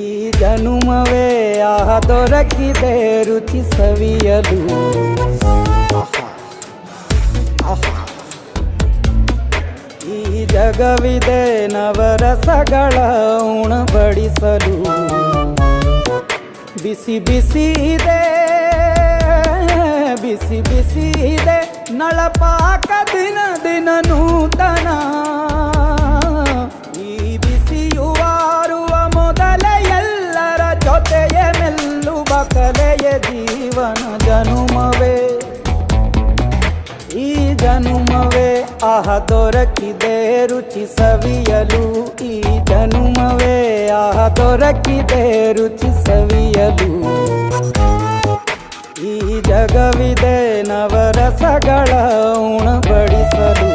ಈ ಜನುಮವೇ ಆಹ ದೊರಕಿದೆ ರುಚಿ ಸವಿಯಲು. ಈ ಜಗವಿದೆ ನವರಸಗಳ ಉಣಬಡಿಸಲು. ಬಿಸಿ ಬಿಸಿ ಇದೆ, ಬಿಸಿ ಬಿಸಿ ಇದೆ ನಳಪಾಕ ದಿನ ದಿನ ನೂತನ. ಈ ಬಿಸಿಯುವಾರುವ ಮೊದಲೇ ಎಲ್ಲರ ಜೊತೆಯೇ ಮೆಲ್ಲುವ ಕಲೆಯ ಜೀವನ ಜನುಮವೇ. ಈ ಜನುಮವೇ ಆಹ ದೊರಕಿದೆ ರುಚಿ ಸವಿಯಲು. ಈ ಜನುಮವೇ ಆಹ ದೊರಕಿದೆ ರುಚಿ ಸವಿಯಲು. ಈ ಜಗವಿದೆ ನವರಸಗಳ ಉಣಬಡಿಸಲು.